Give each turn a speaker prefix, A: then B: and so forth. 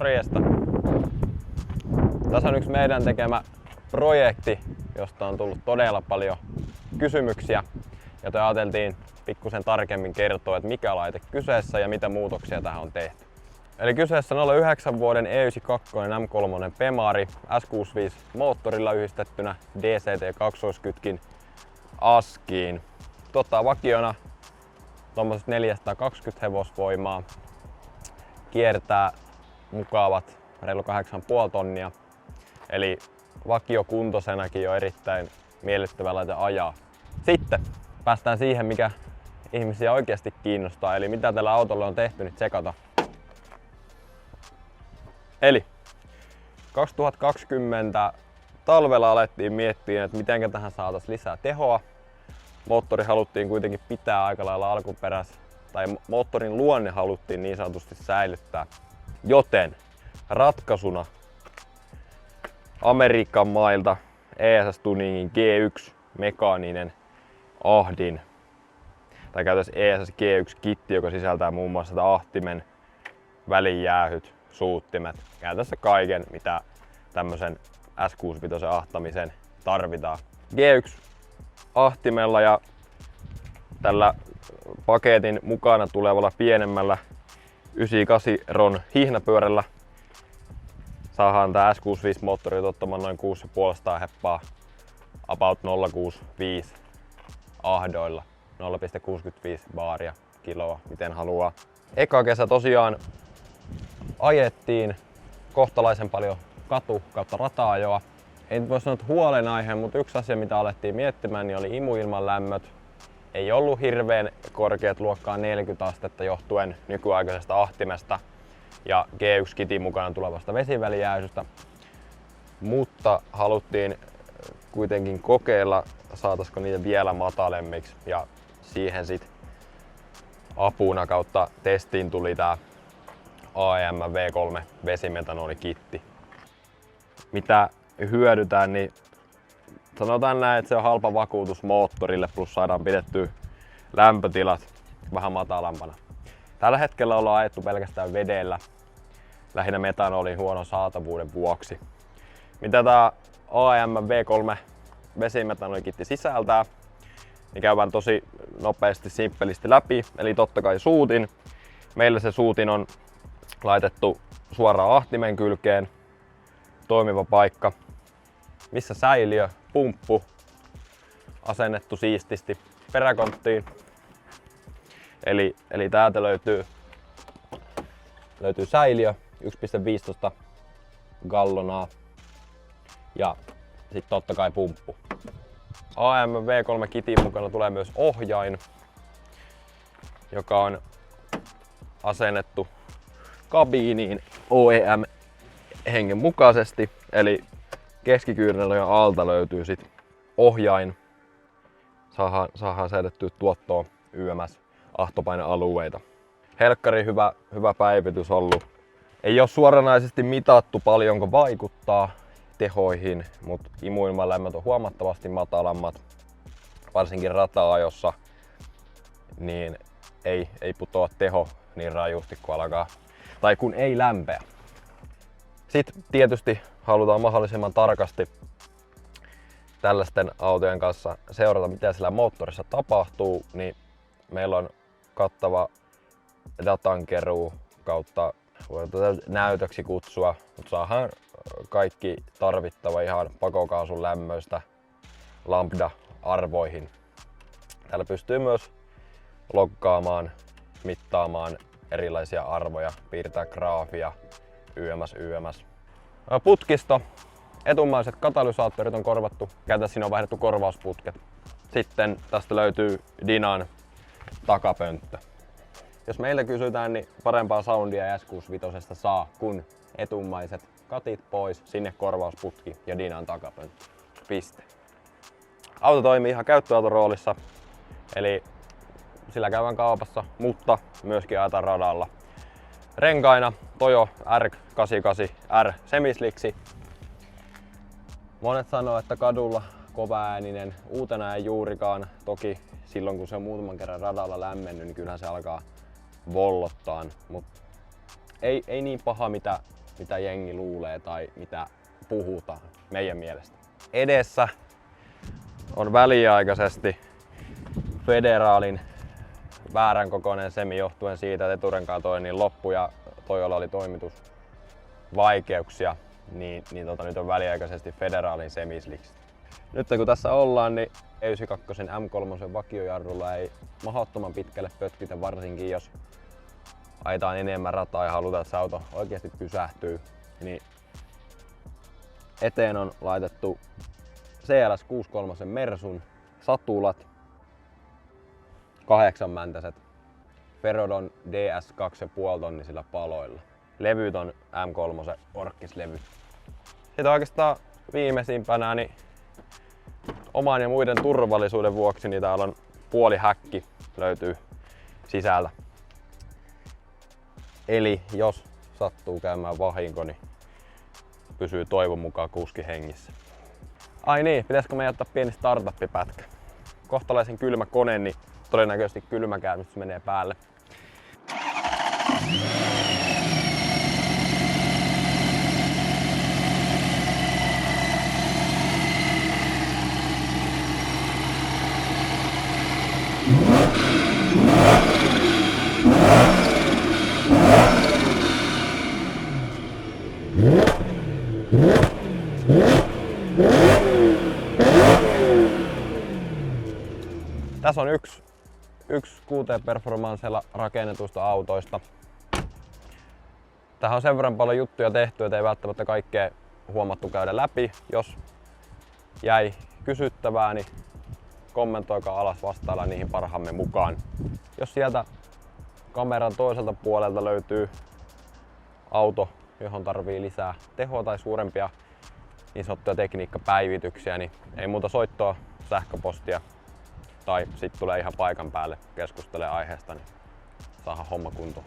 A: Morjesta! Tässä on yksi meidän tekemä projekti, josta on tullut todella paljon kysymyksiä, joten ajateltiin pikkusen tarkemmin kertoa, että mikä laite kyseessä ja mitä muutoksia tähän on tehty. Eli kyseessä on 09 vuoden E92 M3 Pemari S65 moottorilla yhdistettynä DCT-kaksoiskytkin askiin. Tuottaa vakiona tuommoiset 420 hevosvoimaa. Kiertää mukavat reilu 8,5 tonnia. Eli vakiokuntoisenakin jo erittäin miellyttävä laite ajaa. Sitten päästään siihen, mikä ihmisiä oikeasti kiinnostaa, eli mitä tällä autolla on tehty, niin tsekata. Eli 2020 talvella alettiin miettiä, että miten tähän saataisiin lisää tehoa. Moottori haluttiin kuitenkin pitää aika lailla tai moottorin luonne haluttiin niin sanotusti säilyttää. Joten ratkaisuna Amerikan mailta ESS Tuningin G1 mekaaninen ahdin, tai käytössä ESS G1 kitti, joka sisältää muun muassa ahtimen, välijäähyt, suuttimet, käytössä kaiken mitä tämmöisen S65 ahtamiseen tarvitaan. G1 ahtimella ja tällä paketin mukana tulevalla pienemmällä 98 ron hihnapyörällä saadaan tää S65 moottori tuottamaan noin 6,5 heppaa about 0,65 ahdoilla, 0,65 baaria kiloa, miten haluaa. Eka kesä tosiaan ajettiin kohtalaisen paljon kautta rata-ajoa. Ei nyt voi sanoa, että huolenaihe, mutta yksi asia mitä alettiin miettimään niin oli imuilman lämmöt. Ei ollut hirveän korkeat luokkaa 40 astetta johtuen nykyaikaisesta ahtimesta ja G1 kitin mukana tulevasta vesivälijäähystä. Mutta haluttiin kuitenkin kokeilla, saataisiko niitä vielä matalemmiksi, ja siihen sit apuna kautta testiin tuli tää AEM V3 vesimetanolikitti. Mitä hyödytään, niin sanotaan näin, että se on halpa vakuutus moottorille, plus saadaan pidettyä lämpötilat vähän matalampana. Tällä hetkellä ollaan ajettu pelkästään vedellä, lähinnä metanolin huonon saatavuuden vuoksi. Mitä tää AEM V3 vesimetanolikitti sisältää, niin käydään tosi nopeasti, simppelisti läpi. Eli totta kai suutin. Meillä se suutin on laitettu suoraan ahtimen kylkeen. Toimiva paikka, missä säiliö, pumppu, asennettu siististi peräkonttiin. Eli täältä löytyy säiliö 1,15 gallonaa ja sitten totta kai pumppu. AEM V3 kitin mukana tulee myös ohjain, joka on asennettu kabiiniin OEM hengen mukaisesti, eli keskikyynärän alta löytyy sit ohjain. Saadaan säädettyä tuottoa YMS ahtopainealueita. Helkkari hyvä päivitys ollut. Ei ole suoranaisesti mitattu paljonko vaikuttaa tehoihin, mutta imuilmalämmöt on huomattavasti matalammat, varsinkin rata-ajossa, niin ei putoa teho niin rajusti kun alkaa, tai kun ei lämpeä. Sitten tietysti halutaan mahdollisimman tarkasti tällaisten autojen kanssa seurata mitä sillä moottorissa tapahtuu, niin meillä on kattava datankeruu kautta näytöksi kutsua, mutta saadaan kaikki tarvittava ihan pakokaasun lämmöistä lambda-arvoihin. Täällä pystyy myös loggaamaan, mittaamaan erilaisia arvoja, piirtää graafia, YMS. Putkisto. Etumaiset katalysaattorit on korvattu. Käytännössä siinä on vaihdettu korvausputket. Sitten tästä löytyy Dinan takapönttö. Jos meiltä kysytään, niin parempaa soundia S65 saa, kun etumaiset katit pois, sinne korvausputki ja Dinan takapönttö. Piste. Auto toimii ihan käyttöauton roolissa, eli sillä käydään kaupassa, mutta myöskin ajetaan radalla. Renkaina Toyo R88 R Semisliksi. Monet sanoo, että kadulla kovaääninen, uutena ei juurikaan. Toki silloin kun se on muutaman kerran radalla lämmennyt, niin kyllähän se alkaa vollottaa. Mut ei niin paha mitä mitä jengi luulee tai mitä puhutaan meidän mielestä. Edessä on väliaikaisesti Federalin väärän kokoinen semi johtuen siitä, että eturenkaan toi niin loppu ja Tojolla oli toimitusvaikeuksia, niin nyt on väliaikaisesti Federalin semisliks. Nyt kun tässä ollaan, niin E92 M3 vakiojarrulla ei mahdottoman pitkälle pötkitä, varsinkin jos ajetaan enemmän rataa ja halutaan, että se auto oikeasti pysähtyy. Niin eteen on laitettu CLS 63 Mersun satulat, 8-mäntäiset Ferodon DS 2,5 tonnisilla paloilla. Levyt on M3 orkkislevy. Sitten oikeastaan viimeisimpänä niin oman ja muiden turvallisuuden vuoksi niin täällä on puolihäkki löytyy sisältä. Eli jos sattuu käymään vahinko, niin pysyy toivon mukaan kuski hengissä. Ai niin, pitäisikö me ottaa pieni startuppipätkä? Kohtalaisen kylmä kone, niin todennäköisesti kylmäkäynnistys menee päälle. Tässä on yksi QT Performancella rakennetuista autoista. Tähän on sen verran paljon juttuja tehty, että ei välttämättä kaikkea huomattu käydä läpi. Jos jäi kysyttävää, niin kommentoikaa alas, vastaillaan niihin parhaamme mukaan. Jos sieltä kameran toiselta puolelta löytyy auto, johon tarvii lisää tehoa tai suurempia niin sanottuja tekniikkapäivityksiä, niin ei muuta soittoa, sähköpostia tai sitten tulee ihan paikan päälle keskustelemaan aiheesta, niin saadaan homma kuntoon.